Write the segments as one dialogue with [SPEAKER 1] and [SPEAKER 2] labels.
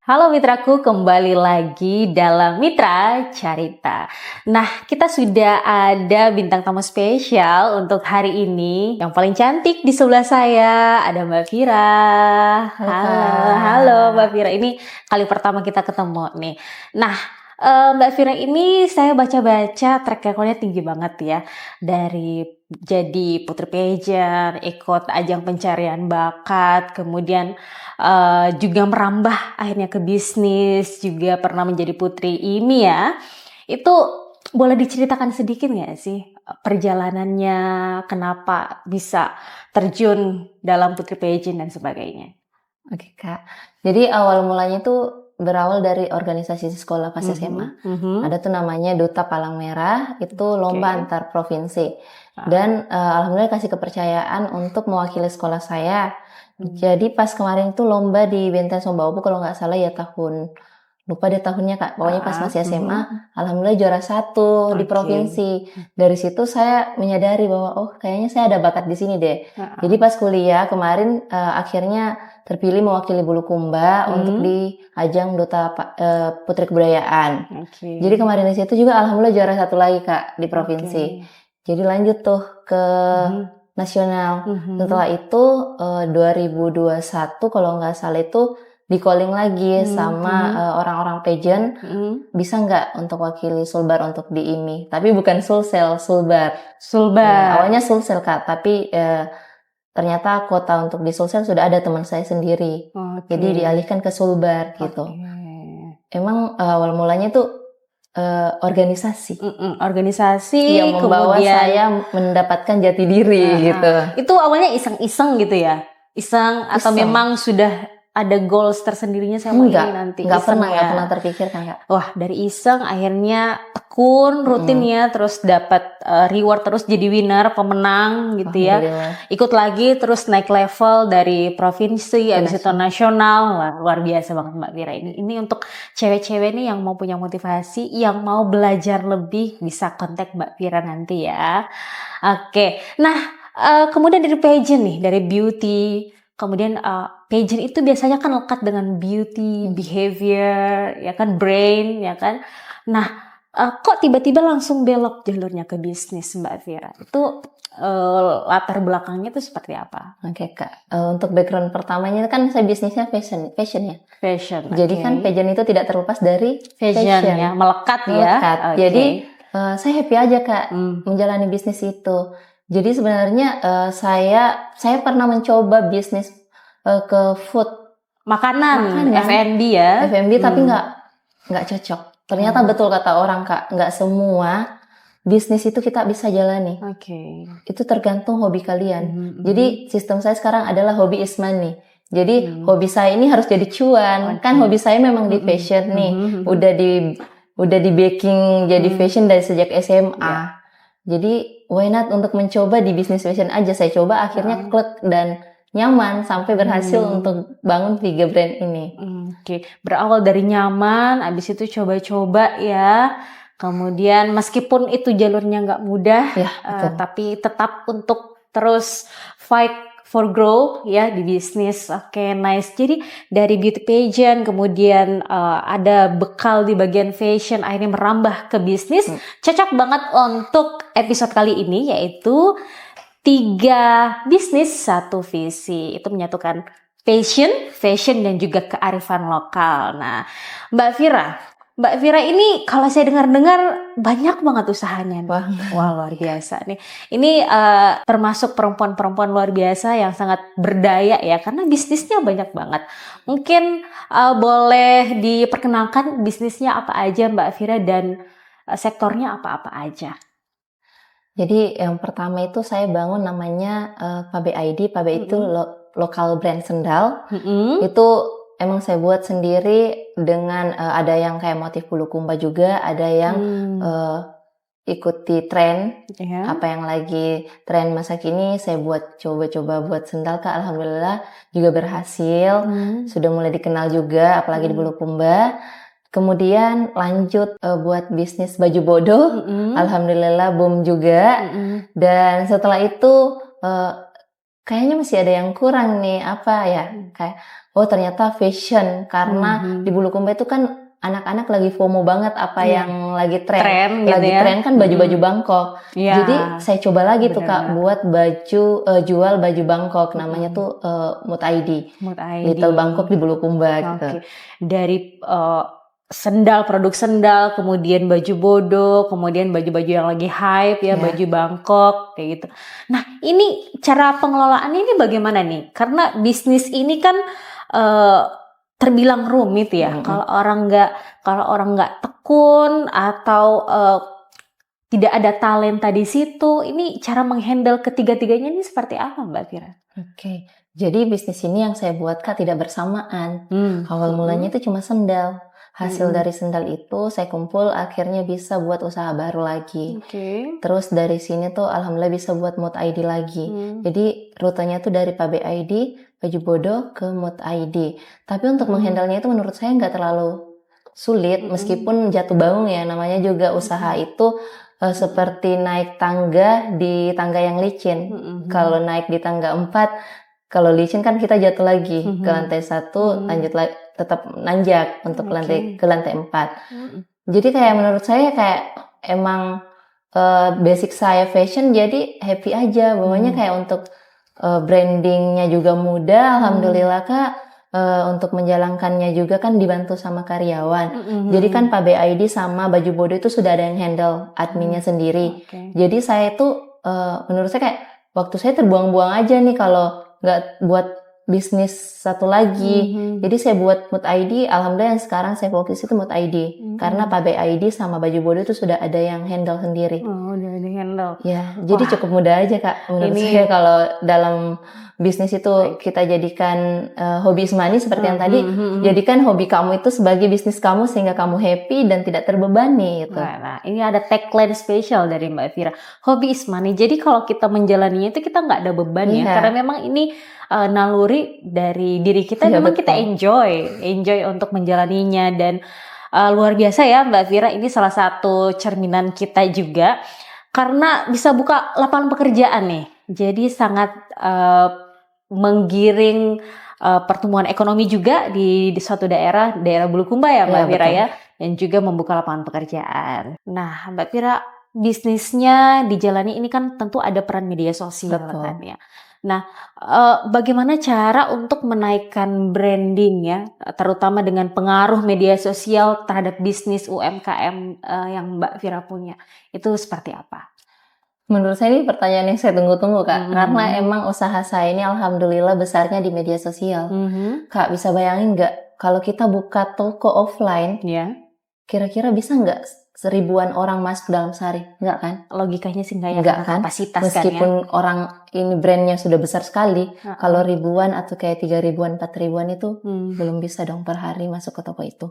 [SPEAKER 1] Halo mitraku, kembali lagi dalam Mitra Carita. Nah, kita sudah ada bintang tamu spesial untuk hari ini. Yang paling cantik di sebelah saya ada Mbak Vira. Halo Mbak Vira. Ini kali pertama kita ketemu nih. Nah, Mbak Vira ini saya baca-baca track recordnya tinggi banget ya. Dari jadi putri pageant, ikut ajang pencarian bakat, kemudian juga merambah akhirnya ke bisnis, juga pernah menjadi putri IMI ya. Itu boleh diceritakan sedikit nggak sih perjalanannya, kenapa bisa terjun dalam putri pageant dan sebagainya?
[SPEAKER 2] Oke Kak, jadi awal mulanya tuh berawal dari organisasi sekolah pas SMA. Ada tuh namanya Duta Palang Merah, itu lomba antar provinsi. Dan alhamdulillah kasih kepercayaan untuk mewakili sekolah saya. Jadi pas kemarin tuh lomba di Benteng Sombawa kalau nggak salah ya lupa deh tahunnya Kak. Pokoknya pas masih SMA, alhamdulillah juara 1 di provinsi. Dari situ saya menyadari bahwa oh kayaknya saya ada bakat di sini deh. Jadi pas kuliah kemarin akhirnya terpilih mewakili Bulukumba untuk di ajang Duta Putri Kebudayaan. Jadi kemarin di situ juga alhamdulillah juara 1 lagi Kak di provinsi. Jadi lanjut tuh ke nasional. Setelah itu 2021 kalau nggak salah itu di calling lagi sama orang-orang pageant, bisa nggak untuk wakili Sulbar untuk di IMI? Tapi bukan Sulsel, Sulbar. Ya, awalnya Sulsel Kak, tapi ternyata kuota untuk di Sulsel sudah ada teman saya sendiri. Jadi dialihkan ke Sulbar gitu. Emang awal mulanya tuh organisasi.
[SPEAKER 1] Organisasi
[SPEAKER 2] yang membawa
[SPEAKER 1] kemudian
[SPEAKER 2] saya mendapatkan jati diri gitu.
[SPEAKER 1] Itu awalnya iseng-iseng gitu ya? Iseng atau memang sudah ada goals tersendirinya saya mau ini nanti?
[SPEAKER 2] Nggak pernah terpikirkan Kak.
[SPEAKER 1] Wah, dari iseng akhirnya tekun rutin ya, terus dapat reward, terus jadi winner, pemenang gitu ya. Ikut lagi terus naik level dari provinsi habis itu nasional. Wah, luar biasa banget Mbak Vira ini. Ini untuk cewek-cewek nih yang mau punya motivasi, yang mau belajar lebih bisa kontak Mbak Vira nanti ya. Oke. Nah, kemudian dari pageant nih, dari beauty, kemudian pageant itu biasanya kan lekat dengan beauty, behavior, ya kan, brain, ya kan. Nah, kok tiba-tiba langsung belok jalurnya ke bisnis Mbak Vira? Itu latar belakangnya itu seperti apa?
[SPEAKER 2] Oke Kak, untuk background pertamanya kan saya bisnisnya fashion ya.
[SPEAKER 1] Fashion.
[SPEAKER 2] Jadi kan pageant itu tidak terlepas dari fashion
[SPEAKER 1] ya, melekat ya.
[SPEAKER 2] Jadi saya happy aja Kak menjalani bisnis itu. Jadi sebenarnya saya pernah mencoba bisnis ke food
[SPEAKER 1] makanan F&B ya.
[SPEAKER 2] F&B tapi nggak cocok. Ternyata betul kata orang Kak, nggak semua bisnis itu kita bisa jalani. Itu tergantung hobi kalian. Jadi sistem saya sekarang adalah hobi is money. Jadi hobi saya ini harus jadi cuan. Kan hobi saya memang di fashion nih. Udah di baking jadi fashion dari sejak SMA. Jadi why not untuk mencoba di bisnis fashion aja. Saya coba akhirnya klik dan nyaman sampai berhasil untuk bangun 3 brand ini.
[SPEAKER 1] Berawal dari nyaman, abis itu coba-coba ya. Kemudian meskipun itu jalurnya nggak mudah, tapi tetap untuk terus fight for grow ya di bisnis. Nice. Jadi dari beauty pageant kemudian ada bekal di bagian fashion akhirnya merambah ke bisnis. Cocok banget untuk episode kali ini yaitu 3 bisnis 1 visi. Itu menyatukan fashion dan juga kearifan lokal. Nah, Mbak Vira ini kalau saya dengar-dengar banyak banget usahanya. Wah, luar biasa nih. Ini termasuk perempuan-perempuan luar biasa yang sangat berdaya ya, karena bisnisnya banyak banget. Mungkin boleh diperkenalkan bisnisnya apa aja Mbak Vira dan sektornya apa-apa aja.
[SPEAKER 2] Jadi yang pertama itu saya bangun namanya Pabe ID. Pabe itu lokal brand sendal. Itu emang saya buat sendiri dengan ada yang kayak motif Bulukumba juga, ada yang ikuti tren. Apa yang lagi tren masa kini saya coba-coba buat sendal Kak. Alhamdulillah juga berhasil. Sudah mulai dikenal juga apalagi di Bulukumba. Kemudian lanjut buat bisnis baju bodoh, alhamdulillah boom juga. Dan setelah itu kayaknya masih ada yang kurang nih, apa ya, kayak oh ternyata fashion, karena di Bulukumba itu kan anak-anak lagi FOMO banget apa yang lagi tren
[SPEAKER 1] gitu
[SPEAKER 2] lagi
[SPEAKER 1] ya.
[SPEAKER 2] tren kan baju-baju Bangkok. Jadi saya coba lagi tuh Kak buat baju jual baju Bangkok, namanya tuh Mood ID. Little Bangkok di Bulukumba gitu.
[SPEAKER 1] Dari sendal, produk sendal, kemudian baju bodo, kemudian baju-baju yang lagi hype ya, baju Bangkok kayak gitu. Nah, ini cara pengelolaannya ini bagaimana nih? Karena bisnis ini kan terbilang rumit ya. Kalau orang nggak tekun atau tidak ada talenta di situ, ini cara menghandle ketiga-tiganya ini seperti apa Mbak Fira?
[SPEAKER 2] Oke. Jadi bisnis ini yang saya buat Kak tidak bersamaan. Awal mulanya itu cuma sendal. Hasil dari sendal itu saya kumpul, akhirnya bisa buat usaha baru lagi. Terus dari sini tuh alhamdulillah bisa buat Mood ID lagi. Jadi rutenya tuh dari Pabe ID, baju bodo ke Mood ID. Tapi untuk menghandlenya itu menurut saya nggak terlalu sulit, meskipun jatuh bangun ya, namanya juga usaha itu seperti naik tangga di tangga yang licin. Kalau naik di tangga 4, kalau licin kan kita jatuh lagi ke lantai 1, lanjut lagi, tetap nanjak untuk ke lantai 4. Jadi kayak menurut saya kayak emang basic saya fashion, jadi happy aja. Bawahnya kayak untuk brandingnya juga mudah, alhamdulillah Kak. Untuk menjalankannya juga kan dibantu sama karyawan. Jadi kan Pabe ID sama baju bodo itu sudah ada yang handle adminnya sendiri. Jadi saya itu menurut saya kayak waktu saya terbuang-buang aja nih kalau nggak buat bisnis satu lagi. Jadi saya buat Mood ID, alhamdulillah yang sekarang saya fokus itu Mood ID. Karena Pabe ID sama baju bodo itu sudah ada yang handle sendiri.
[SPEAKER 1] Oh, udah ada yang handle.
[SPEAKER 2] Ya, jadi cukup mudah aja Kak. Menurut saya kalau dalam bisnis itu kita jadikan hobi ismani seperti yang tadi, jadikan hobi kamu itu sebagai bisnis kamu sehingga kamu happy dan tidak terbebani gitu.
[SPEAKER 1] Nah, ini ada tagline spesial dari Mbak Fira, hobi ismani. Jadi kalau kita menjalaninya itu kita nggak ada beban ya, karena memang ini naluri dari diri kita, memang kita enjoy untuk menjalaninya. Dan luar biasa ya Mbak Fira, ini salah satu cerminan kita juga karena bisa buka lapangan pekerjaan nih. Jadi sangat menggiring pertumbuhan ekonomi juga di suatu daerah Bulukumba ya Mbak Fira ya, dan juga membuka lapangan pekerjaan. Nah Mbak Fira, bisnisnya dijalani ini kan tentu ada peran media sosial kan ya. Nah, bagaimana cara untuk menaikkan branding ya, terutama dengan pengaruh media sosial terhadap bisnis UMKM yang Mbak Fira punya, itu seperti apa?
[SPEAKER 2] Menurut saya ini pertanyaan yang saya tunggu-tunggu Kak, karena emang usaha saya ini alhamdulillah besarnya di media sosial. Kak bisa bayangin nggak kalau kita buka toko offline, kira-kira bisa nggak 1000-an orang masuk dalam sehari? Nggak kan?
[SPEAKER 1] Logikanya sih nggak kan? Kapasitas
[SPEAKER 2] meskipun
[SPEAKER 1] kan ya?
[SPEAKER 2] Orang ini brandnya sudah besar sekali, kalau ribuan atau kayak 3000-an, 4000-an itu belum bisa dong per hari masuk ke toko itu.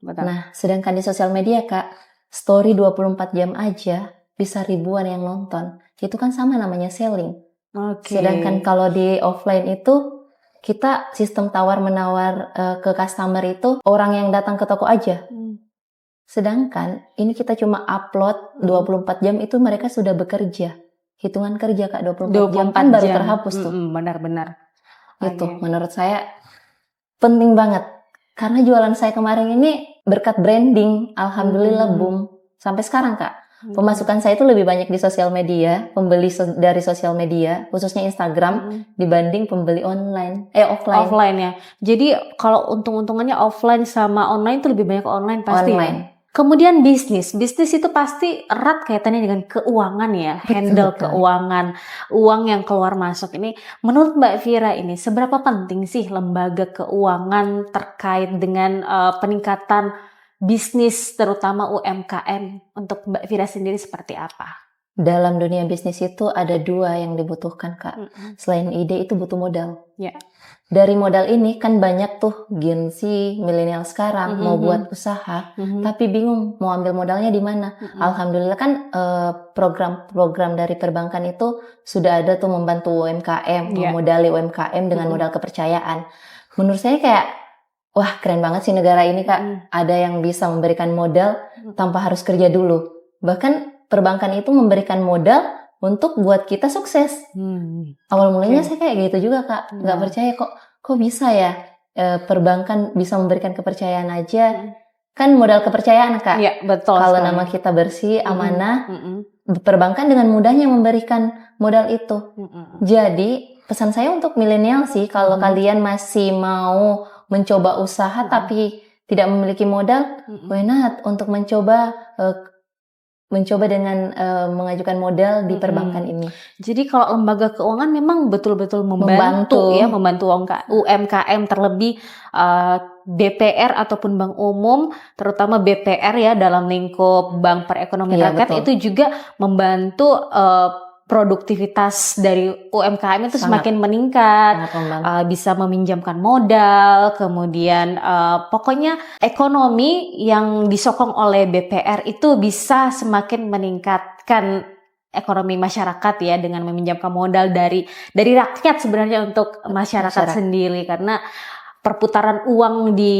[SPEAKER 1] Betul.
[SPEAKER 2] Nah, sedangkan di sosial media Kak, story 24 jam aja bisa ribuan yang nonton. Itu kan sama namanya selling. Sedangkan kalau di offline itu kita sistem tawar-menawar ke customer itu orang yang datang ke toko aja. Sedangkan ini kita cuma upload 24 jam itu mereka sudah bekerja. Hitungan kerja Kak 24 jam kan baru terhapus tuh.
[SPEAKER 1] Benar-benar.
[SPEAKER 2] Itu menurut saya penting banget. Karena jualan saya kemarin ini berkat branding, alhamdulillah boom. Sampai sekarang Kak. Pemasukan saya itu lebih banyak di sosial media, pembeli dari sosial media, khususnya Instagram, dibanding pembeli offline.
[SPEAKER 1] Offline ya. Jadi kalau untung-untungannya offline sama online itu lebih banyak online pasti.
[SPEAKER 2] Online.
[SPEAKER 1] Ya? Kemudian bisnis itu pasti erat kaitannya dengan keuangan ya, handle keuangan, uang yang keluar masuk ini. Menurut Mbak Fira ini seberapa penting sih lembaga keuangan terkait dengan peningkatan bisnis terutama UMKM? Untuk Mbak Fira sendiri seperti apa?
[SPEAKER 2] Dalam dunia bisnis itu ada 2 yang dibutuhkan Kak. Selain ide itu butuh modal. Dari modal ini kan banyak tuh Gen Z, milenial sekarang mau buat usaha, tapi bingung mau ambil modalnya di mana. Alhamdulillah kan program-program dari perbankan itu sudah ada tuh membantu UMKM, memodali UMKM dengan modal kepercayaan. Menurut saya kayak wah keren banget sih negara ini Kak, ada yang bisa memberikan modal tanpa harus kerja dulu. Bahkan perbankan itu memberikan modal untuk buat kita sukses. Awal mulanya saya kayak gitu juga Kak, nggak percaya kok bisa ya perbankan bisa memberikan kepercayaan aja. Kan modal kepercayaan Kak.
[SPEAKER 1] Iya, betul.
[SPEAKER 2] Kalau nama kita bersih, amanah, perbankan dengan mudahnya memberikan modal itu. Jadi pesan saya untuk milenial sih, kalau kalian masih mau mencoba usaha tapi tidak memiliki modal, why not untuk mencoba dengan mengajukan modal di perbankan ini.
[SPEAKER 1] Jadi kalau lembaga keuangan memang betul-betul membantu UMKM, terlebih BPR ataupun bank umum, terutama BPR ya dalam lingkup Bank Perekonomian Rakyat, itu juga membantu produktivitas dari UMKM itu semakin meningkat, bisa meminjamkan modal, kemudian pokoknya ekonomi yang disokong oleh BPR itu bisa semakin meningkatkan ekonomi masyarakat ya dengan meminjamkan modal dari rakyat sebenarnya untuk masyarakat sendiri, karena perputaran uang di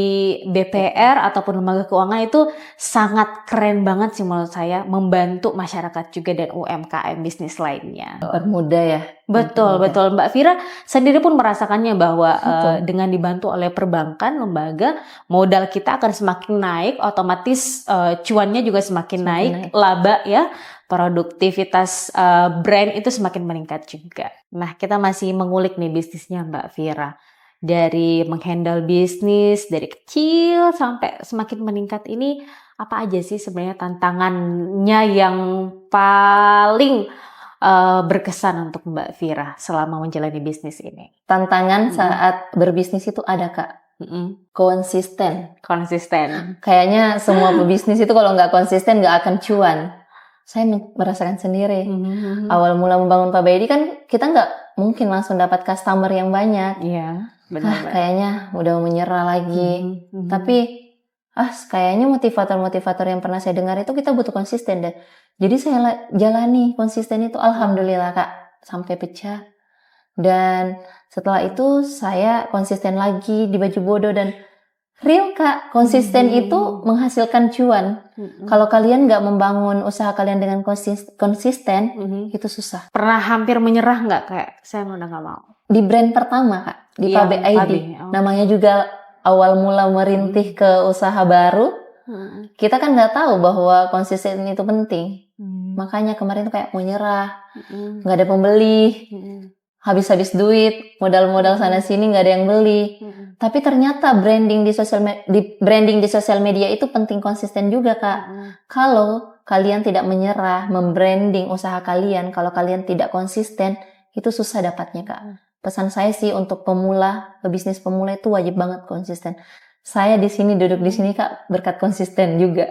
[SPEAKER 1] BPR ataupun lembaga keuangan itu sangat keren banget sih menurut saya, membantu masyarakat juga dan UMKM bisnis lainnya.
[SPEAKER 2] Bermudah ya.
[SPEAKER 1] Betul. Mbak Fira sendiri pun merasakannya bahwa dengan dibantu oleh perbankan, lembaga, modal kita akan semakin naik, otomatis cuannya juga semakin naik, laba ya, produktivitas brand itu semakin meningkat juga. Nah, kita masih mengulik nih bisnisnya Mbak Fira. Dari menghandle bisnis dari kecil sampai semakin meningkat ini, apa aja sih sebenarnya tantangannya yang paling berkesan untuk Mbak Fira selama menjalani bisnis ini?
[SPEAKER 2] Tantangan saat berbisnis itu ada Kak. Konsisten. Kayaknya semua pebisnis itu kalau nggak konsisten nggak akan cuan. Saya merasakan sendiri. Awal mula membangun Pak Baidi kan kita nggak mungkin langsung dapat customer yang banyak.
[SPEAKER 1] Iya. Benar.
[SPEAKER 2] Kayaknya udah menyerah lagi. Tapi kayaknya motivator yang pernah saya dengar itu kita butuh konsisten deh. Jadi saya jalani konsisten itu, alhamdulillah Kak, sampai pecah. Dan setelah itu saya konsisten lagi di Baju Bodo, dan real Kak, konsisten itu menghasilkan cuan. Kalau kalian nggak membangun usaha kalian dengan konsisten, itu susah.
[SPEAKER 1] Pernah hampir menyerah nggak, kayak saya udah nggak mau?
[SPEAKER 2] Di brand pertama Kak, di Pak Baidi, namanya juga awal mula merintih ke usaha baru, kita kan nggak tahu bahwa konsisten itu penting. Makanya kemarin tuh kayak mau nyerah, nggak ada pembeli, habis-habis duit, modal-modal sana sini nggak ada yang beli. Tapi ternyata branding di sosial media itu penting konsisten juga Kak. Kalau kalian tidak menyerah membranding usaha kalian, kalau kalian tidak konsisten, itu susah dapatnya Kak. Pesan saya sih untuk pebisnis pemula itu wajib banget konsisten. Saya duduk di sini Kak berkat konsisten juga.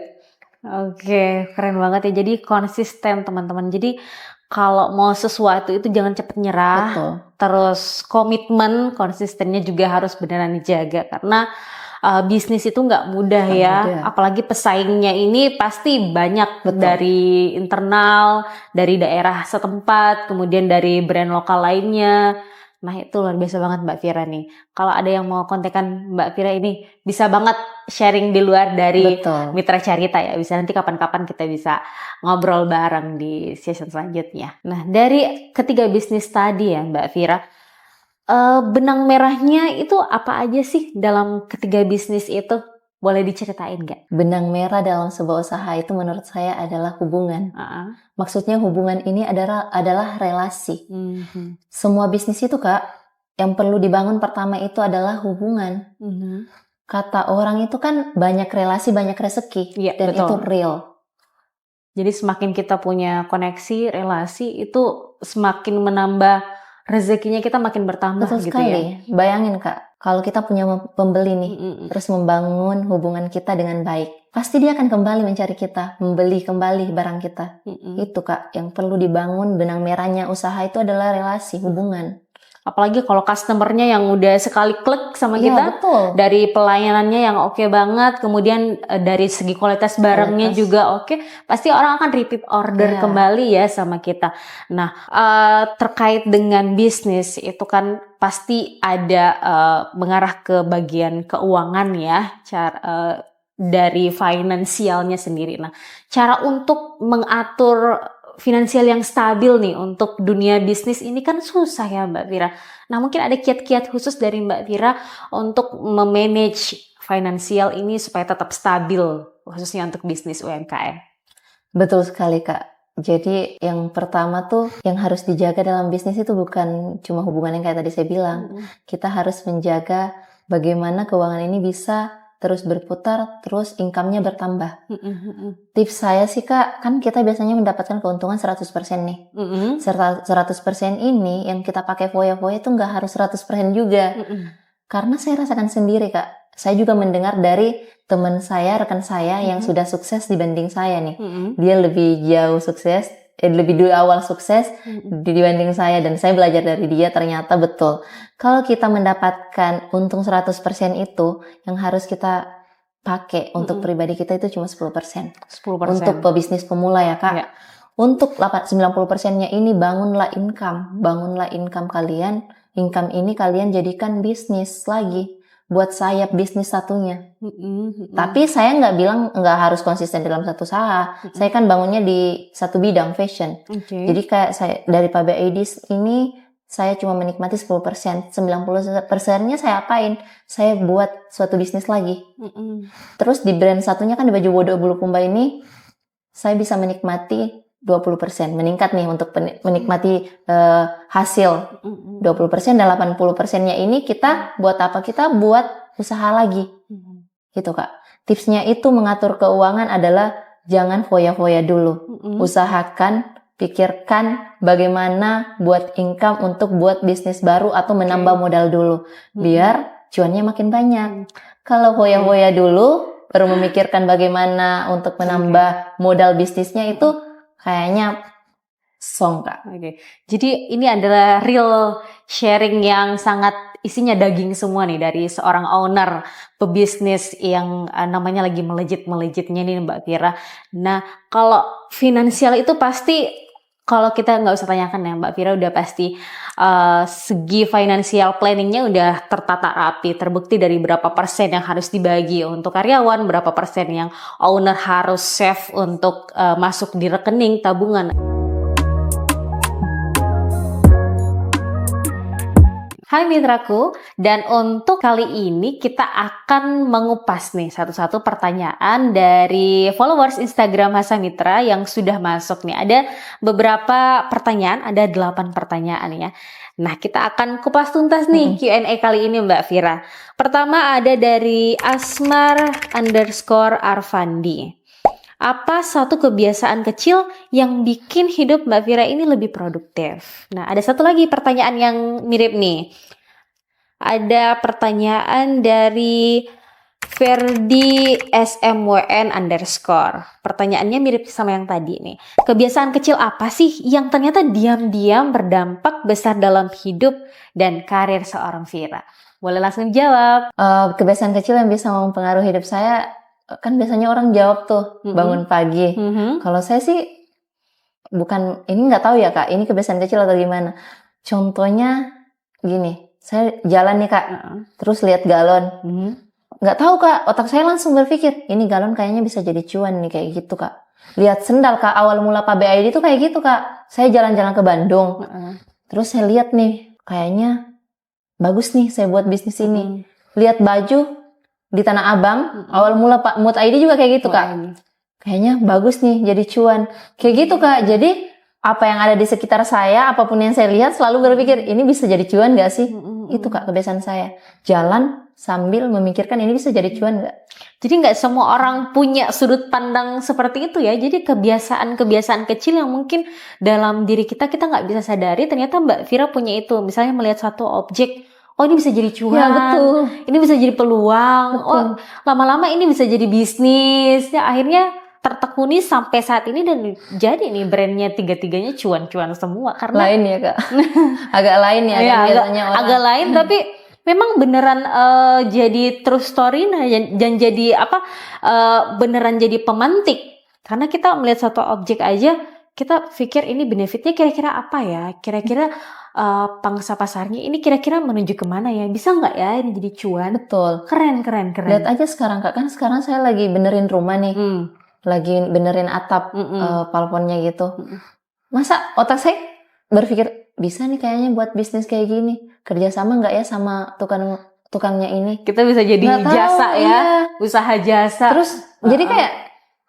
[SPEAKER 1] Oke, keren banget ya. Jadi konsisten teman-teman. Jadi kalau mau sesuatu itu jangan cepet nyerah.
[SPEAKER 2] Betul.
[SPEAKER 1] Terus komitmen, konsistennya juga harus beneran dijaga, karena bisnis itu nggak mudah ya. Apalagi pesaingnya ini pasti banyak. Betul. Dari internal, dari daerah setempat, kemudian dari brand lokal lainnya. Nah, itu luar biasa banget Mbak Fira nih. Kalau ada yang mau kontekan Mbak Fira ini, bisa banget sharing di luar dari Mitra Carita ya. Bisa nanti kapan-kapan kita bisa ngobrol bareng di session selanjutnya. Nah, dari ketiga bisnis tadi ya Mbak Fira, benang merahnya itu apa aja sih dalam ketiga bisnis itu? Boleh diceritain nggak?
[SPEAKER 2] Benang merah dalam sebuah usaha itu menurut saya adalah hubungan. Maksudnya hubungan ini adalah relasi. Semua bisnis itu Kak, yang perlu dibangun pertama itu adalah hubungan. Kata orang itu kan banyak relasi, banyak rezeki.
[SPEAKER 1] Ya,
[SPEAKER 2] dan
[SPEAKER 1] betul.
[SPEAKER 2] Itu real.
[SPEAKER 1] Jadi semakin kita punya koneksi, relasi, itu semakin menambah rezekinya, kita makin bertambah.
[SPEAKER 2] Betul
[SPEAKER 1] gitu
[SPEAKER 2] sekali. Ya. Bayangin Kak, kalau kita punya pembeli nih, terus membangun hubungan kita dengan baik, pasti dia akan kembali mencari kita, membeli kembali barang kita. Itu Kak, yang perlu dibangun benang merahnya usaha itu adalah relasi, hubungan.
[SPEAKER 1] Apalagi kalau customernya yang udah sekali klik sama kita,
[SPEAKER 2] betul.
[SPEAKER 1] Dari pelayanannya yang oke banget, kemudian dari segi kualitas barangnya juga oke, pasti orang akan repeat order kembali ya sama kita. Nah, terkait dengan bisnis itu kan pasti ada mengarah ke bagian keuangan ya, dari finansialnya sendiri. Nah, cara untuk mengatur finansial yang stabil nih untuk dunia bisnis ini kan susah ya Mbak Vira. Nah mungkin ada kiat-kiat khusus dari Mbak Vira untuk memanage finansial ini supaya tetap stabil khususnya untuk bisnis UMKM.
[SPEAKER 2] Betul sekali Kak. Jadi yang pertama tuh yang harus dijaga dalam bisnis itu bukan cuma hubungan yang kayak tadi saya bilang. Kita harus menjaga bagaimana keuangan ini bisa terus berputar, terus income-nya bertambah. Tips saya sih Kak, kan kita biasanya mendapatkan keuntungan 100% nih. 100% ini yang kita pakai foya-foya itu nggak harus 100% juga. Karena saya rasakan sendiri Kak. Saya juga mendengar dari teman saya, rekan saya yang sudah sukses dibanding saya nih. Dia lebih jauh sukses, lebih dulu awal sukses dibanding saya, dan saya belajar dari dia. Ternyata betul. Kalau kita mendapatkan untung 100% itu, yang harus kita pakai untuk pribadi kita itu cuma 10%.
[SPEAKER 1] 10%.
[SPEAKER 2] Untuk pebisnis pemula ya Kak. Ya. Untuk 90%-nya ini bangunlah income kalian. Income ini kalian jadikan bisnis lagi, buat sayap bisnis satunya. Tapi saya nggak bilang nggak harus konsisten dalam satu usaha. Saya kan bangunnya di satu bidang fashion. Jadi kayak saya dari Pabe Aidis ini saya cuma menikmati 10%, 90%-nya saya apain? Saya buat suatu bisnis lagi. Terus di brand satunya kan di baju bodo bulu kumba ini saya bisa menikmati 20%, meningkat nih untuk menikmati hasil 20%, dan 80%-nya ini kita buat apa? Kita buat usaha lagi. Gitu Kak. Tipsnya itu mengatur keuangan adalah jangan foya-foya dulu. Usahakan, pikirkan bagaimana buat income untuk buat bisnis baru atau menambah modal dulu. Biar cuannya makin banyak. Kalau foya-foya dulu, baru memikirkan bagaimana untuk menambah modal bisnisnya, itu kayaknya song Kak.
[SPEAKER 1] Jadi ini adalah real sharing yang sangat isinya daging semua nih dari seorang owner pebisnis yang namanya lagi melejit-melejitnya nih Mbak Vira. Nah kalau finansial itu pasti kalau kita nggak usah tanyakan ya Mbak Vira udah pasti segi financial planningnya udah tertata rapi, terbukti dari berapa persen yang harus dibagi untuk karyawan, berapa persen yang owner harus save untuk masuk di rekening tabungan. Hai mitraku, dan untuk kali ini kita akan mengupas nih satu-satu pertanyaan dari followers Instagram Hasa Mitra yang sudah masuk nih. Ada beberapa pertanyaan, ada 8 pertanyaan ya. Nah kita akan kupas tuntas nih Q&A kali ini Mbak Vira. Pertama ada dari Asmar_Arfandi. Apa satu kebiasaan kecil yang bikin hidup Mbak Vira ini lebih produktif? Nah, ada satu lagi pertanyaan yang mirip nih. Ada pertanyaan dari Ferdi SMWN_. Pertanyaannya mirip sama yang tadi nih. Kebiasaan kecil apa sih yang ternyata diam-diam berdampak besar dalam hidup dan karir seorang Vira? Boleh langsung jawab.
[SPEAKER 2] Kebiasaan kecil yang bisa mempengaruhi hidup saya, kan biasanya orang jawab tuh bangun pagi. Kalau saya sih bukan, ini nggak tahu ya Kak, ini kebiasaan kecil atau gimana. Contohnya gini, saya jalan nih Kak, terus lihat galon. Nggak tahu Kak, otak saya langsung berpikir, ini galon kayaknya bisa jadi cuan nih, kayak gitu Kak. Lihat sendal Kak, awal mula Pabe Aidis itu kayak gitu Kak. Saya jalan-jalan ke Bandung, terus saya lihat nih, kayaknya bagus nih saya buat bisnis ini. Lihat baju di Tanah Abang, awal mula Pak Mut ID juga kayak gitu Kak. Kayaknya bagus nih jadi cuan. Kayak gitu Kak. Jadi apa yang ada di sekitar saya, apapun yang saya lihat selalu berpikir ini bisa jadi cuan gak sih? Itu Kak kebiasaan saya. Jalan sambil memikirkan ini bisa jadi cuan gak?
[SPEAKER 1] Jadi gak semua orang punya sudut pandang seperti itu ya. Jadi kebiasaan-kebiasaan kecil yang mungkin dalam diri kita gak bisa sadari, ternyata Mbak Vira punya itu. Misalnya melihat satu objek, oh ini bisa jadi cuan,
[SPEAKER 2] ya, betul.
[SPEAKER 1] Ini bisa jadi peluang,
[SPEAKER 2] betul.
[SPEAKER 1] Oh lama-lama ini bisa jadi bisnis, ya akhirnya tertekuni sampai saat ini dan jadi nih brandnya tiga-tiganya cuan-cuan semua karena
[SPEAKER 2] lain ya Kak, agak lain ya,
[SPEAKER 1] ya
[SPEAKER 2] biasanya orang
[SPEAKER 1] agak lain tapi memang beneran jadi true story nah dan jadi beneran jadi pemantik karena kita melihat satu objek aja kita pikir ini benefitnya kira-kira apa ya, kira-kira pangsa pasarnya ini kira-kira menuju kemana ya, bisa nggak ya ini jadi cuan?
[SPEAKER 2] Betul.
[SPEAKER 1] Keren.
[SPEAKER 2] Lihat aja sekarang Kak, kan sekarang saya lagi benerin rumah nih, lagi benerin atap, balkonnya gitu. masa otak saya berpikir bisa nih kayaknya buat bisnis kayak gini, kerjasama nggak ya sama tukangnya ini.
[SPEAKER 1] Kita bisa jadi jasa ya, usaha jasa.
[SPEAKER 2] Terus jadi kayak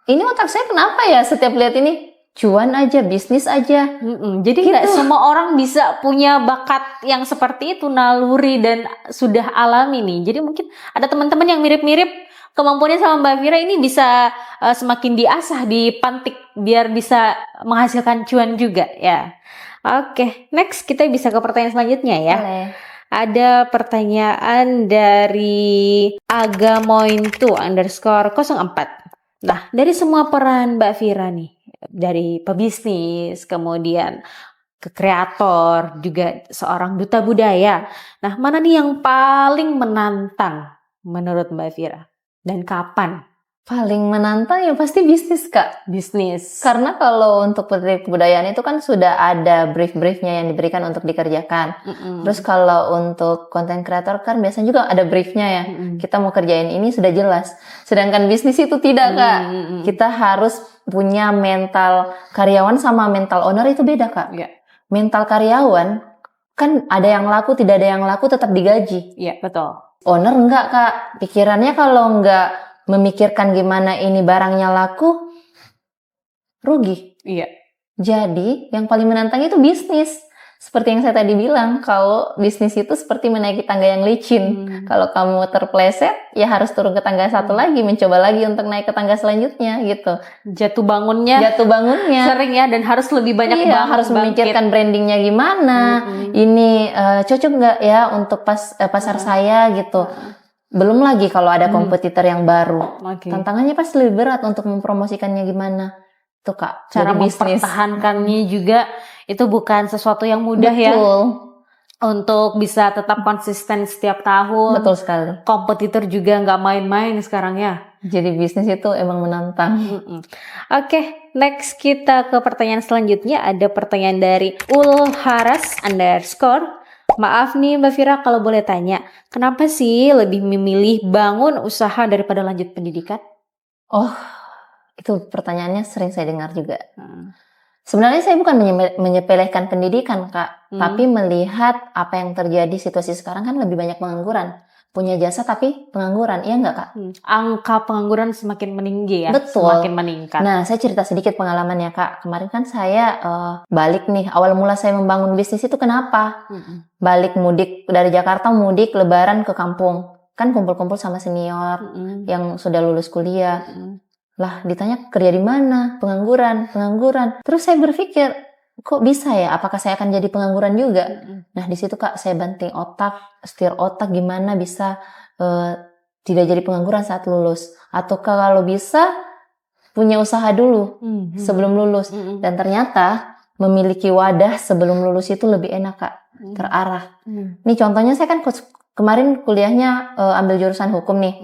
[SPEAKER 2] ini otak saya kenapa ya setiap lihat ini cuan aja, bisnis aja.
[SPEAKER 1] Jadi nggak semua orang bisa punya bakat yang seperti itu, naluri dan sudah alami nih. Jadi mungkin ada teman-teman yang mirip-mirip kemampuannya sama Mbak Fira ini bisa semakin diasah, dipantik biar bisa menghasilkan cuan juga ya. Oke, next kita bisa ke pertanyaan selanjutnya ya.
[SPEAKER 2] Boleh.
[SPEAKER 1] Ada pertanyaan dari agamointu_04. Nah, dari semua peran Mbak Fira nih, dari pebisnis, kemudian ke kreator, juga seorang duta budaya. Nah, mana nih yang paling menantang menurut Mbak Fira? Dan kapan?
[SPEAKER 2] Paling menantang ya pasti bisnis, Kak.
[SPEAKER 1] Bisnis.
[SPEAKER 2] Karena kalau untuk kebudayaan itu kan sudah ada brief-briefnya yang diberikan untuk dikerjakan. Terus kalau untuk konten kreator kan biasanya juga ada briefnya ya. Kita mau kerjain ini sudah jelas. Sedangkan bisnis itu tidak, Kak. Kita harus punya mental karyawan sama mental owner itu beda, Kak. Mental karyawan kan ada yang laku, tidak ada yang laku tetap digaji.
[SPEAKER 1] Iya, betul.
[SPEAKER 2] Owner enggak, Kak. Pikirannya kalau enggak memikirkan gimana ini barangnya laku, rugi.
[SPEAKER 1] Iya.
[SPEAKER 2] Jadi yang paling menantang itu bisnis. Seperti yang saya tadi bilang, kalau bisnis itu seperti menaiki tangga yang licin. Kalau kamu terpleset, ya harus turun ke tangga satu lagi, mencoba lagi untuk naik ke tangga selanjutnya gitu.
[SPEAKER 1] Jatuh bangunnya sering ya, dan harus lebih banyak
[SPEAKER 2] harus memikirkan brandingnya gimana. Ini cocok nggak ya untuk pasar saya gitu. Belum lagi kalau ada kompetitor yang baru. Tantangannya pasti lebih berat untuk mempromosikannya gimana. Tuh, Kak,
[SPEAKER 1] cara mempertahankannya juga itu bukan sesuatu yang mudah.
[SPEAKER 2] Betul.
[SPEAKER 1] Ya. Untuk bisa tetap konsisten setiap tahun.
[SPEAKER 2] Betul sekali.
[SPEAKER 1] Kompetitor juga nggak main-main sekarang ya.
[SPEAKER 2] Jadi bisnis itu emang menantang.
[SPEAKER 1] Oke, next kita ke pertanyaan selanjutnya. Ada pertanyaan dari Ulharas_. Maaf nih Mbak Fira kalau boleh tanya, kenapa sih lebih memilih bangun usaha daripada lanjut pendidikan?
[SPEAKER 2] Oh, itu pertanyaannya sering saya dengar juga. Sebenarnya saya bukan menyepelekan pendidikan, Kak, tapi melihat apa yang terjadi situasi sekarang kan lebih banyak pengangguran. Punya jasa tapi pengangguran, iya nggak, Kak?
[SPEAKER 1] Angka pengangguran semakin meninggi ya?
[SPEAKER 2] Betul.
[SPEAKER 1] Semakin meningkat.
[SPEAKER 2] Nah, saya cerita sedikit pengalamannya, Kak. Kemarin kan saya balik nih, awal mula saya membangun bisnis itu kenapa? Balik mudik dari Jakarta, mudik lebaran ke kampung. Kan kumpul-kumpul sama senior yang sudah lulus kuliah. Lah, ditanya kerja di mana? Pengangguran. Terus saya berpikir, kok bisa ya? Apakah saya akan jadi pengangguran juga? Nah, di situ, Kak, saya banting otak, setir otak gimana bisa tidak jadi pengangguran saat lulus. Atau kalau bisa punya usaha dulu sebelum lulus. Dan ternyata memiliki wadah sebelum lulus itu lebih enak, Kak. Terarah. Nih contohnya saya kan kemarin kuliahnya ambil jurusan hukum nih.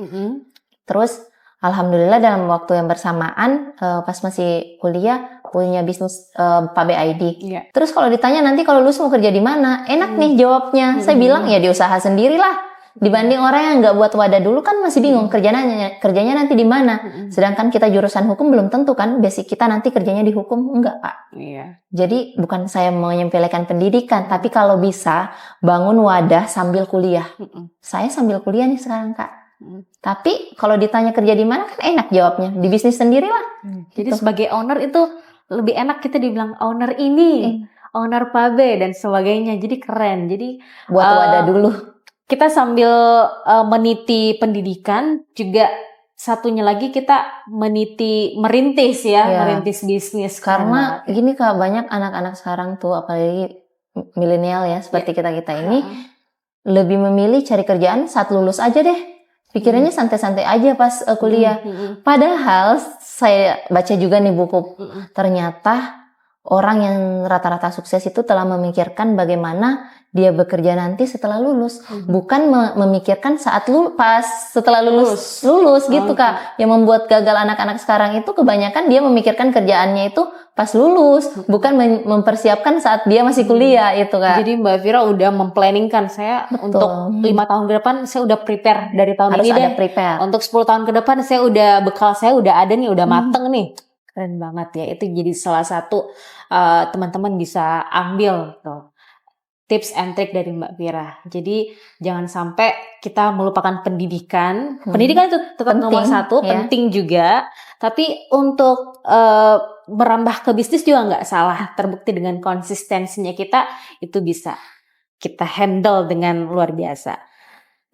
[SPEAKER 2] Terus alhamdulillah dalam waktu yang bersamaan pas masih kuliah punya bisnis Pabe ID. Terus kalau ditanya nanti kalau lulus mau kerja di mana, enak nih jawabnya. Saya bilang ya di usaha sendirilah. Dibanding orang yang nggak buat wadah dulu kan masih bingung kerjanya nanti di mana. Sedangkan kita jurusan hukum belum tentu kan basic kita nanti kerjanya di hukum, enggak, Pak. Jadi bukan saya menyepelekan pendidikan, tapi kalau bisa bangun wadah sambil kuliah. Saya sambil kuliah nih sekarang, Kak. Tapi kalau ditanya kerja di mana kan enak jawabnya, di bisnis sendiri lah.
[SPEAKER 1] Jadi sebagai owner itu lebih enak kita dibilang owner ini, owner Pabe dan sebagainya. Jadi keren. Jadi
[SPEAKER 2] buat wadah dulu.
[SPEAKER 1] Kita sambil meniti pendidikan juga satunya lagi kita merintis bisnis.
[SPEAKER 2] Karena gini, Kak, banyak anak-anak sekarang tuh apalagi milenial ya seperti kita-kita ini lebih memilih cari kerjaan saat lulus aja deh. Pikirannya santai-santai aja pas kuliah. Padahal saya baca juga nih buku. Ternyata orang yang rata-rata sukses itu telah memikirkan bagaimana dia bekerja nanti setelah lulus, bukan memikirkan saat setelah lulus gitu, Kak. Yang membuat gagal anak-anak sekarang itu kebanyakan dia memikirkan kerjaannya itu pas lulus, bukan mempersiapkan saat dia masih kuliah itu, Kak.
[SPEAKER 1] Jadi Mbak Fira udah memplanningkan saya untuk 5 tahun ke depan saya udah prepare dari tahun
[SPEAKER 2] harus
[SPEAKER 1] ini
[SPEAKER 2] ada prepare.
[SPEAKER 1] Untuk 10 tahun ke depan bekal saya udah ada nih, udah mateng nih. Keren banget ya. Itu jadi salah satu teman-teman bisa ambil tuh tips and trick dari Mbak Vira. Jadi jangan sampai kita melupakan pendidikan. Pendidikan itu tetap
[SPEAKER 2] Penting,
[SPEAKER 1] nomor satu,
[SPEAKER 2] ya.
[SPEAKER 1] penting juga. Tapi untuk merambah ke bisnis juga nggak salah. Terbukti dengan konsistensinya kita, itu bisa kita handle dengan luar biasa.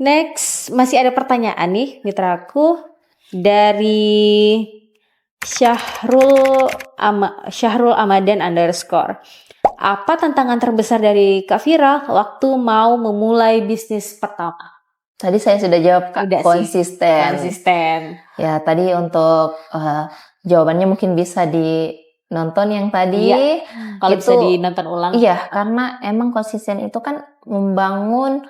[SPEAKER 1] Next, masih ada pertanyaan nih mitraku dari Syahrul Amadan _. Apa tantangan terbesar dari Kak Vira waktu mau memulai bisnis pertama?
[SPEAKER 2] Tadi saya sudah jawab, Kak. Konsisten. Ya, tadi untuk jawabannya mungkin bisa dinonton yang tadi.
[SPEAKER 1] Iya, kalau bisa dinonton ulang.
[SPEAKER 2] Iya, karena emang konsisten itu kan membangun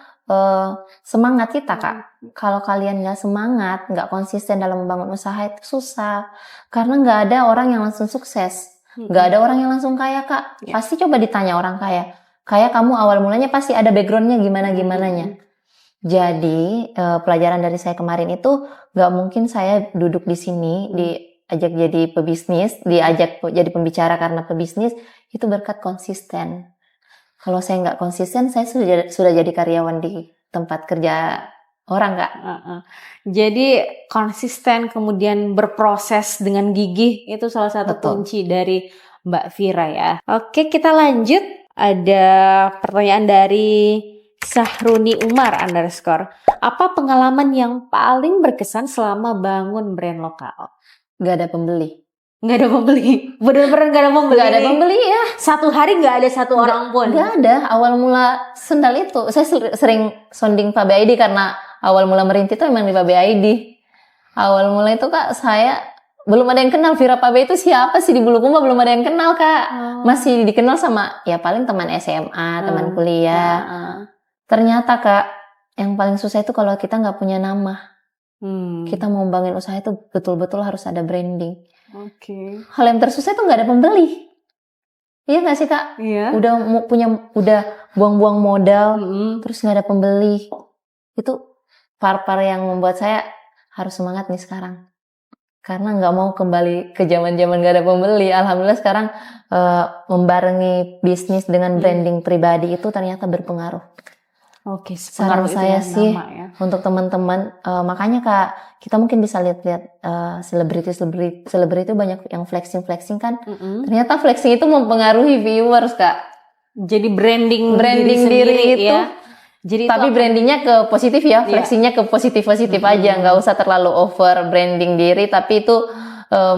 [SPEAKER 2] semangat kita, Kak. Kalau kalian nggak semangat, nggak konsisten dalam membangun usaha itu susah. Karena nggak ada orang yang langsung sukses. Nggak ada orang yang langsung kaya, Kak. Pasti coba ditanya orang kaya. Kaya kamu awal mulanya pasti ada backgroundnya gimana-gimananya. Jadi pelajaran dari saya kemarin itu nggak mungkin saya duduk di sini diajak jadi pebisnis, diajak jadi pembicara karena pebisnis, itu berkat konsisten. Kalau saya nggak konsisten, saya sudah jadi karyawan di tempat kerja orang, Kak.
[SPEAKER 1] Jadi konsisten kemudian berproses dengan gigih itu salah satu kunci dari Mbak Vira ya. Oke, kita lanjut. Ada pertanyaan dari Sahruni Umar _. Apa pengalaman yang paling berkesan selama bangun brand lokal?
[SPEAKER 2] Gak ada pembeli.
[SPEAKER 1] Nggak ada pembeli, bener-bener nggak ada pembeli.
[SPEAKER 2] Nggak ada pembeli ya.
[SPEAKER 1] Satu hari nggak ada satu orang pun.
[SPEAKER 2] Nggak ada. Awal mula sendal itu, saya sering sounding Pak BID karena awal mula merintis itu emang di Pak BID. Awal mula itu, Kak, saya belum ada yang kenal Vira Pak BID itu siapa sih di Bulukumba, belum ada yang kenal, Kak. Masih dikenal sama ya paling teman SMA, teman kuliah. Ternyata, Kak, yang paling susah itu kalau kita nggak punya nama. Kita mau bangun usaha itu betul-betul harus ada branding. Hal yang tersusah itu nggak ada pembeli. Iya nggak sih, Kak?
[SPEAKER 1] Iya.
[SPEAKER 2] Udah buang-buang modal, terus nggak ada pembeli. Itu part-part yang membuat saya harus semangat nih sekarang. Karena nggak mau kembali ke zaman-zaman nggak ada pembeli. Alhamdulillah sekarang membarengi bisnis dengan branding pribadi itu ternyata berpengaruh.
[SPEAKER 1] Oke,
[SPEAKER 2] saran saya sih ya. Untuk teman-teman, makanya, Kak, kita mungkin bisa lihat-lihat selebriti banyak yang flexing kan. Ternyata flexing itu mempengaruhi viewers, Kak.
[SPEAKER 1] Jadi branding
[SPEAKER 2] diri itu
[SPEAKER 1] ya. Jadi
[SPEAKER 2] tapi brandingnya ke positif ya, flexingnya ke positif aja, nggak usah terlalu over branding diri, tapi itu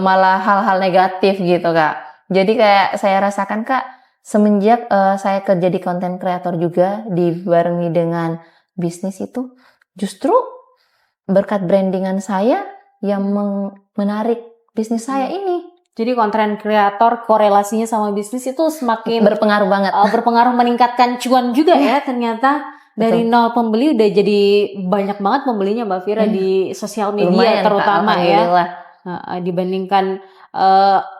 [SPEAKER 2] malah hal-hal negatif gitu, Kak. Jadi kayak saya rasakan, Kak, semenjak saya kerja di content creator juga dibarengi dengan bisnis itu, justru berkat brandingan saya yang menarik bisnis saya ini.
[SPEAKER 1] Jadi content creator korelasinya sama bisnis itu semakin
[SPEAKER 2] berpengaruh banget.
[SPEAKER 1] Berpengaruh meningkatkan cuan juga ya ternyata. Dari nol pembeli udah jadi banyak banget pembelinya Mbak Vira di sosial media. Lumayan, terutama Kak, ya. Dibandingkan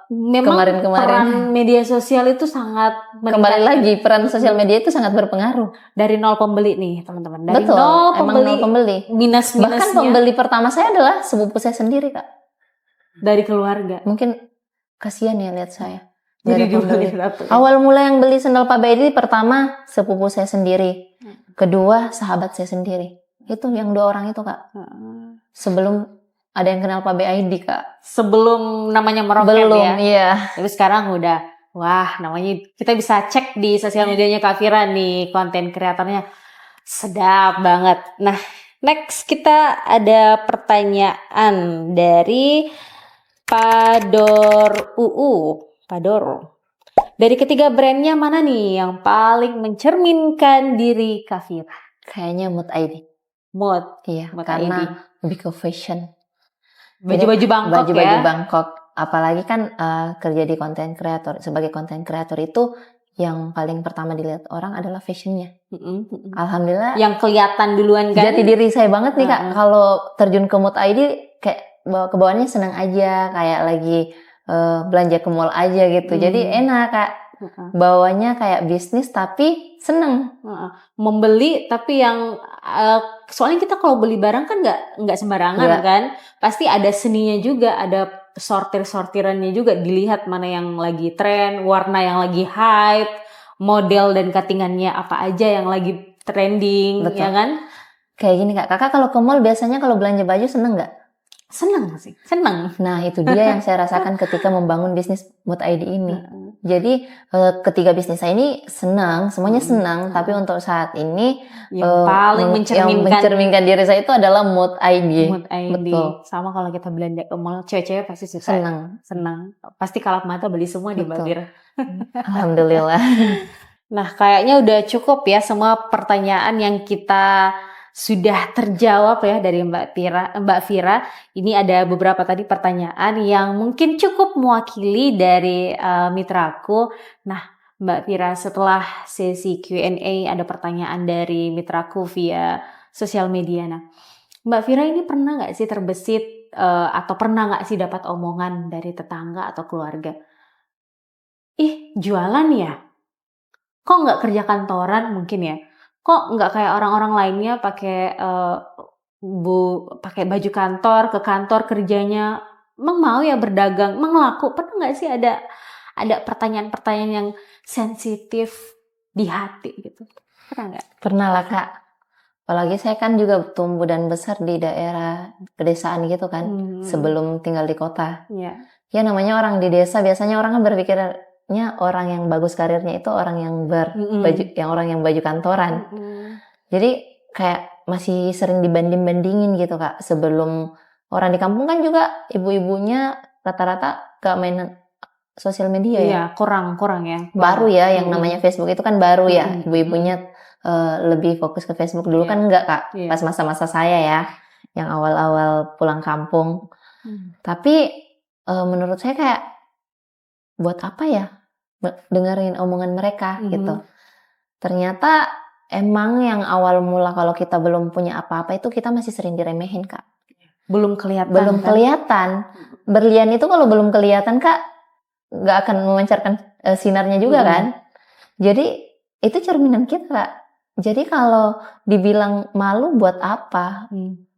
[SPEAKER 1] memang kemarin. Peran media sosial itu sangat
[SPEAKER 2] kembali lagi peran sosial media itu sangat berpengaruh.
[SPEAKER 1] Dari nol pembeli nih teman-teman. Dari
[SPEAKER 2] betul,
[SPEAKER 1] nol
[SPEAKER 2] pembeli.
[SPEAKER 1] Minus-minusnya.
[SPEAKER 2] Bahkan pembeli pertama saya adalah sepupu saya sendiri, Kak.
[SPEAKER 1] Dari keluarga.
[SPEAKER 2] Mungkin kasihan ya lihat saya.
[SPEAKER 1] Jadi
[SPEAKER 2] awal mula yang beli sendal Pak BID pertama sepupu saya sendiri, kedua sahabat saya sendiri. Itu yang 2 orang itu, Kak. Sebelum ada yang kenal Pak BID, Kak.
[SPEAKER 1] Sebelum namanya meroket
[SPEAKER 2] belum,
[SPEAKER 1] ya.
[SPEAKER 2] Iya.
[SPEAKER 1] Tapi sekarang udah, wah namanya kita bisa cek di sosial medianya Kak Vira nih, konten kreatornya sedap banget. Nah, next kita ada pertanyaan dari Pador Dari ketiga brandnya mana nih yang paling mencerminkan diri Kak Vira?
[SPEAKER 2] Kayaknya Mood ID.
[SPEAKER 1] Mood?
[SPEAKER 2] Iya, karena lebih ke fashion.
[SPEAKER 1] Baju-baju Bangkok ya?
[SPEAKER 2] Baju-baju Bangkok. Apalagi kan kerja di content creator. Sebagai content creator itu yang paling pertama dilihat orang adalah fashionnya. Alhamdulillah.
[SPEAKER 1] Yang kelihatan duluan kan?
[SPEAKER 2] Jati diri saya banget nih, Kak. Kalau terjun ke Mood ID kayak kebawaannya senang aja. Kayak lagi belanja ke mall aja gitu. Jadi enak, Kak. Bawanya kayak bisnis tapi seneng.
[SPEAKER 1] Membeli tapi yang soalnya kita kalau beli barang kan nggak sembarangan kan. Pasti ada seninya juga, ada sortirannya juga, dilihat mana yang lagi tren, warna yang lagi hype, model dan cuttingannya apa aja yang lagi trending. Betul. Ya kan?
[SPEAKER 2] Kayak gini Kak, Kakak kalau ke mall biasanya kalau belanja baju seneng nggak?
[SPEAKER 1] Seneng sih, seneng.
[SPEAKER 2] Nah itu dia yang saya rasakan ketika membangun bisnis Mood ID ini. Jadi ketiga bisnis saya ini senang, semuanya senang, tapi untuk saat ini
[SPEAKER 1] yang paling
[SPEAKER 2] mencerminkan diri saya itu adalah Mood ID.
[SPEAKER 1] Mood ID. Betul. Sama kalau kita belanja ke mall, cewek-cewek pasti suka. Senang. Pasti kalap mata beli semua. Betul. Di Mbak Fira.
[SPEAKER 2] Alhamdulillah.
[SPEAKER 1] Nah, kayaknya udah cukup ya semua pertanyaan yang kita sudah terjawab ya dari Mbak Fira. Ini ada beberapa tadi pertanyaan yang mungkin cukup mewakili dari mitraku. Nah, Mbak Fira, setelah sesi Q&A ada pertanyaan dari mitraku via sosial media. Nah, Mbak Fira ini pernah nggak sih terbesit atau pernah nggak sih dapat omongan dari tetangga atau keluarga? Ih, jualan ya? Kok nggak kerja kantoran mungkin ya? Kok nggak kayak orang-orang lainnya pakai pakai baju kantor ke kantor kerjanya? Emang mau ya berdagang? Emang laku? Pernah nggak sih ada pertanyaan-pertanyaan yang sensitif di hati gitu? Pernah nggak?
[SPEAKER 2] Pernah lah Kak. Apalagi saya kan juga tumbuh dan besar di daerah pedesaan gitu kan, sebelum tinggal di kota. Ya namanya orang di desa biasanya orang kan berpikirnya orang yang bagus karirnya itu orang yang orang yang baju kantoran. Jadi kayak masih sering dibanding-bandingin gitu Kak. Sebelum orang di kampung kan juga ibu-ibunya rata-rata gak main sosial media ya.
[SPEAKER 1] Iya, kurang ya.
[SPEAKER 2] Baru ya yang namanya Facebook itu kan baru ya. Ibu-ibunya lebih fokus ke Facebook dulu kan enggak Kak. Pas masa-masa saya ya, yang awal-awal pulang kampung. Tapi menurut saya kayak buat apa ya dengerin omongan mereka gitu. Ternyata emang yang awal mula kalau kita belum punya apa-apa itu kita masih sering diremehin Kak.
[SPEAKER 1] Belum kelihatan.
[SPEAKER 2] Berlian itu kalau belum kelihatan Kak nggak akan memancarkan sinarnya juga kan. Jadi itu cerminan kita Kak. Jadi kalau dibilang malu buat apa?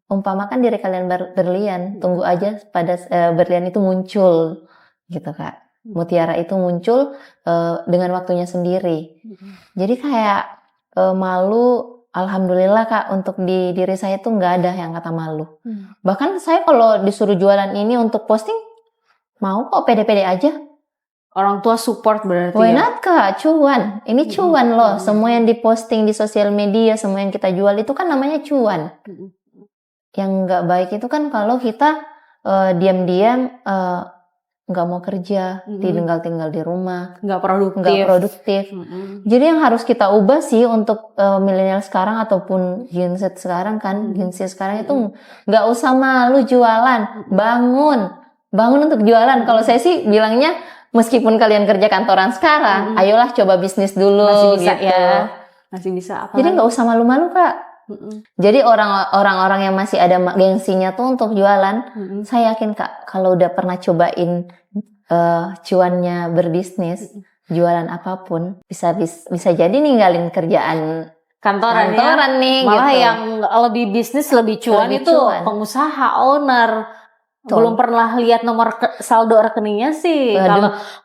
[SPEAKER 2] Umpamakan diri kalian berlian, tunggu aja pada berlian itu muncul gitu Kak. Mutiara itu muncul dengan waktunya sendiri. Jadi kayak malu, alhamdulillah Kak, untuk di diri saya tuh nggak ada yang kata malu. Bahkan saya kalau disuruh jualan ini untuk posting, mau kok pede-pede aja.
[SPEAKER 1] Orang tua support berarti.
[SPEAKER 2] Why not Kak, cuan. Ini cuan loh. Semua yang diposting di sosial media, semua yang kita jual itu kan namanya cuan. Yang nggak baik itu kan kalau kita diam-diam nggak mau kerja, tinggal di rumah,
[SPEAKER 1] nggak produktif.
[SPEAKER 2] Jadi yang harus kita ubah sih untuk milenial sekarang ataupun Gen Z sekarang kan, Gen Z sekarang itu nggak usah malu jualan, bangun untuk jualan. Kalau saya sih bilangnya meskipun kalian kerja kantoran sekarang, ayolah coba bisnis dulu.
[SPEAKER 1] Masih bisa
[SPEAKER 2] gitu.
[SPEAKER 1] Ya, masih bisa.
[SPEAKER 2] Jadi nggak usah malu-malu Kak. Jadi orang-orang yang masih ada gengsinya tuh untuk jualan, saya yakin Kak kalau udah pernah cobain cuannya berbisnis, jualan apapun, bisa jadi ninggalin kerjaan kantoran nih.
[SPEAKER 1] Malah
[SPEAKER 2] gitu.
[SPEAKER 1] Yang lebih bisnis lebih cuan itu pengusaha, owner. Belum pernah lihat nomor saldo rekeningnya sih.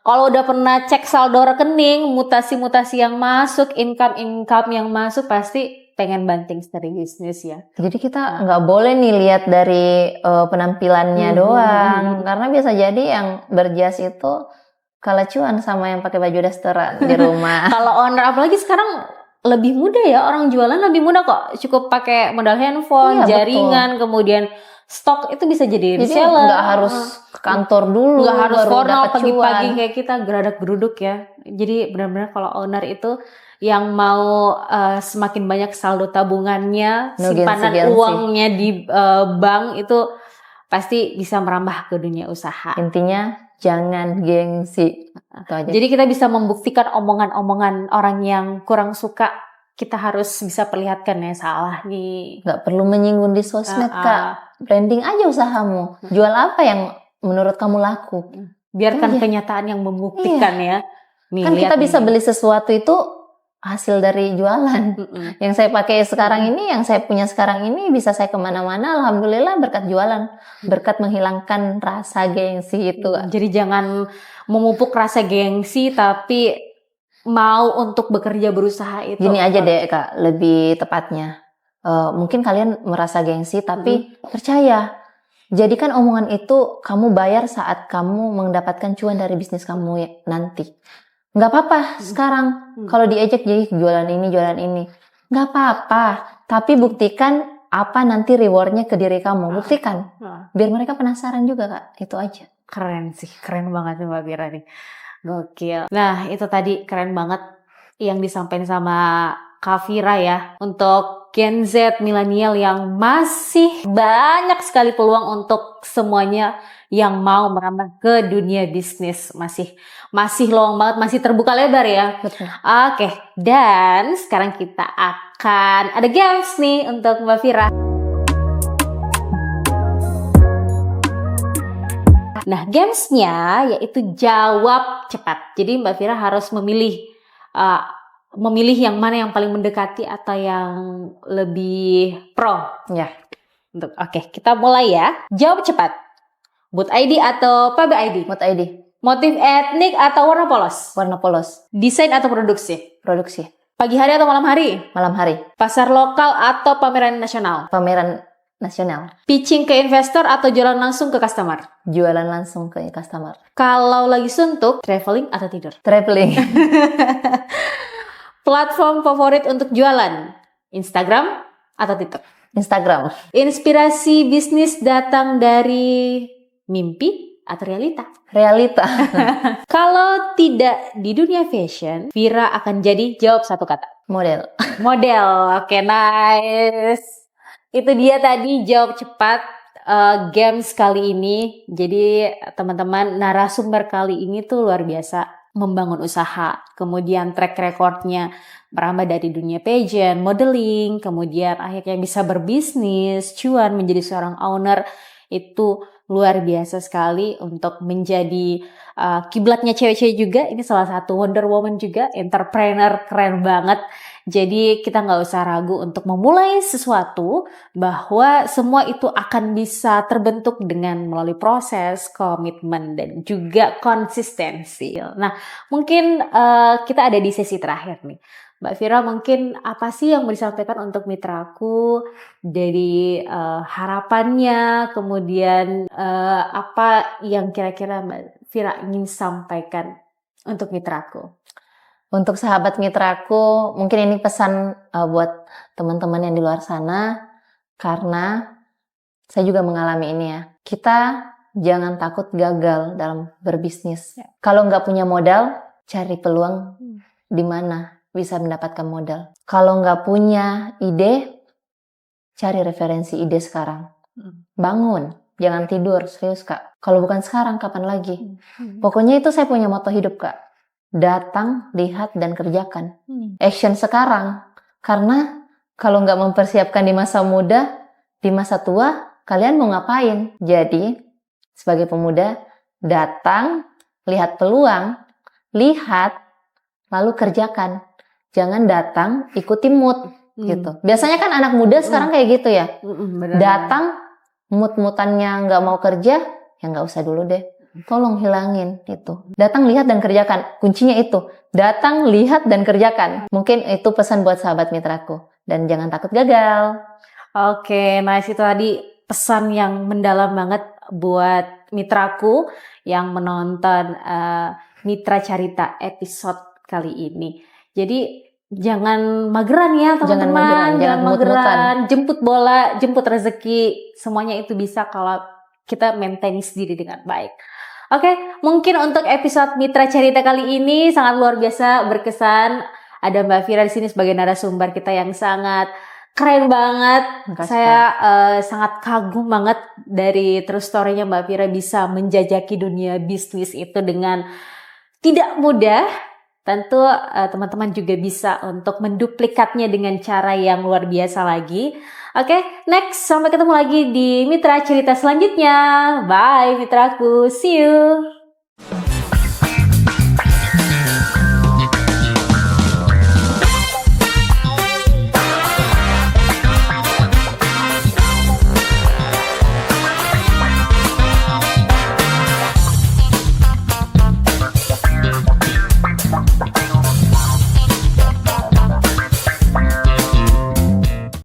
[SPEAKER 1] Kalau udah pernah cek saldo rekening, mutasi-mutasi yang masuk, income yang masuk, pasti pengen banting dari bisnis ya.
[SPEAKER 2] Jadi kita nggak boleh nih lihat dari penampilannya doang, karena bisa jadi yang berjas itu kalah cuan sama yang pakai baju restoran di rumah.
[SPEAKER 1] Kalau owner apalagi sekarang lebih mudah ya, orang jualan lebih mudah kok. Cukup pakai modal handphone, jaringan, kemudian stok itu bisa jadi reseller.
[SPEAKER 2] Nggak harus ke kantor dulu.
[SPEAKER 1] Nggak harus formal pagi-pagi kayak kita geradak geruduk ya. Jadi benar-benar kalau owner itu yang mau semakin banyak saldo tabungannya, simpanan uangnya di bank itu pasti bisa merambah ke dunia usaha.
[SPEAKER 2] Intinya jangan gengsi.
[SPEAKER 1] Jadi kita bisa membuktikan omongan-omongan orang yang kurang suka, kita harus bisa perlihatkan ya salah nih.
[SPEAKER 2] Nggak perlu menyinggung di sosmed Kak. Branding aja usahamu. Jual apa yang menurut kamu laku.
[SPEAKER 1] Biarkan kenyataan yang membuktikan ya.
[SPEAKER 2] Nih, kan kita bisa beli sesuatu itu hasil dari jualan. Yang saya pakai sekarang ini, yang saya punya sekarang ini bisa saya kemana-mana, alhamdulillah berkat jualan, berkat menghilangkan rasa gengsi itu.
[SPEAKER 1] Jadi jangan memupuk rasa gengsi, tapi mau untuk bekerja berusaha itu.
[SPEAKER 2] Gini aja deh Kak, lebih tepatnya. Mungkin kalian merasa gengsi, tapi percaya. Jadikan omongan itu kamu bayar saat kamu mendapatkan cuan dari bisnis kamu nanti. Nggak apa-apa sekarang kalau diejek jadi jualan ini. Nggak apa-apa. Tapi buktikan apa nanti rewardnya ke diri kamu. Buktikan. Biar mereka penasaran juga Kak. Itu aja.
[SPEAKER 1] Keren sih. Keren banget Mbak Fira nih. Gokil. Nah itu tadi keren banget yang disampaikan sama Kak Fira ya. Untuk Gen Z milenial yang masih banyak sekali peluang untuk semuanya yang mau merambah ke dunia bisnis. Masih luang banget, masih terbuka lebar ya.
[SPEAKER 2] Betul.
[SPEAKER 1] Oke, dan sekarang kita akan ada games nih untuk Mbak Fira. Nah, gamesnya yaitu jawab cepat. Jadi Mbak Fira harus memilih yang mana yang paling mendekati atau yang lebih pro.
[SPEAKER 2] Ya.
[SPEAKER 1] Oke, kita mulai ya. Jawab cepat. Mood ID atau PB ID?
[SPEAKER 2] Mood ID.
[SPEAKER 1] Motif etnik atau warna polos?
[SPEAKER 2] Warna polos.
[SPEAKER 1] Desain atau produksi?
[SPEAKER 2] Produksi.
[SPEAKER 1] Pagi hari atau malam hari?
[SPEAKER 2] Malam hari.
[SPEAKER 1] Pasar lokal atau pameran nasional?
[SPEAKER 2] Pameran nasional.
[SPEAKER 1] Pitching ke investor atau jualan langsung ke customer?
[SPEAKER 2] Jualan langsung ke customer.
[SPEAKER 1] Kalau lagi suntuk, traveling atau tidur?
[SPEAKER 2] Traveling.
[SPEAKER 1] Platform favorit untuk jualan? Instagram atau TikTok?
[SPEAKER 2] Instagram.
[SPEAKER 1] Inspirasi bisnis datang dari mimpi atau realita?
[SPEAKER 2] Realita.
[SPEAKER 1] Kalau tidak di dunia fashion, Fira akan jadi jawab satu kata.
[SPEAKER 2] Model.
[SPEAKER 1] Oke, nice. Itu dia tadi jawab cepat games kali ini. Jadi teman-teman, narasumber kali ini tuh luar biasa. Membangun usaha, kemudian track recordnya merambah dari dunia pageant, modeling, kemudian akhirnya bisa berbisnis, cuan, menjadi seorang owner. Itu luar biasa sekali untuk menjadi kiblatnya cewek-cewek juga. Ini salah satu Wonder Woman juga, entrepreneur keren banget. Jadi kita nggak usah ragu untuk memulai sesuatu, bahwa semua itu akan bisa terbentuk dengan melalui proses, komitmen, dan juga konsistensi. Nah mungkin kita ada di sesi terakhir nih. Mbak Fira, mungkin apa sih yang mau disampaikan untuk mitraku dari harapannya, kemudian apa yang kira-kira Mbak Fira ingin sampaikan untuk mitraku?
[SPEAKER 2] Untuk sahabat mitraku, mungkin ini pesan buat teman-teman yang di luar sana, karena saya juga mengalami ini ya. Kita jangan takut gagal dalam berbisnis. Kalau nggak punya modal, cari peluang di mana bisa mendapatkan modal. Kalau nggak punya ide, cari referensi ide sekarang. Bangun, jangan tidur, serius Kak. Kalau bukan sekarang, kapan lagi? Pokoknya itu saya punya moto hidup Kak. Datang, lihat, dan kerjakan. Action sekarang. Karena kalau nggak mempersiapkan di masa muda, di masa tua, kalian mau ngapain? Jadi, sebagai pemuda, datang, lihat peluang, lihat, lalu kerjakan. Jangan datang, ikuti mood. Gitu. Biasanya kan anak muda sekarang kayak gitu ya. Datang, mood-moodannya nggak mau kerja, ya nggak usah dulu deh. Tolong hilangin itu. Datang, lihat, dan kerjakan. Kuncinya itu. Datang, lihat, dan kerjakan. Mungkin itu pesan buat sahabat mitraku. Dan jangan takut gagal.
[SPEAKER 1] Oke, nice. Itu tadi pesan yang mendalam banget buat mitraku yang menonton Mitra Carita episode kali ini. Jadi jangan mageran ya teman-teman. Jangan mageran. Jemput bola, jemput rezeki. Semuanya itu bisa kalau kita maintain diri dengan baik. Oke, mungkin untuk episode Mitra Carita kali ini sangat luar biasa, berkesan. Ada Mbak Fira di sini sebagai narasumber kita yang sangat keren banget.
[SPEAKER 2] Makasih,
[SPEAKER 1] saya sangat kagum banget dari true story-nya Mbak Fira bisa menjajaki dunia bisnis itu dengan tidak mudah. Tentu teman-teman juga bisa untuk menduplikatnya dengan cara yang luar biasa lagi. Oke, next. Sampai ketemu lagi di Mitra Cerita selanjutnya. Bye, mitraku. See you.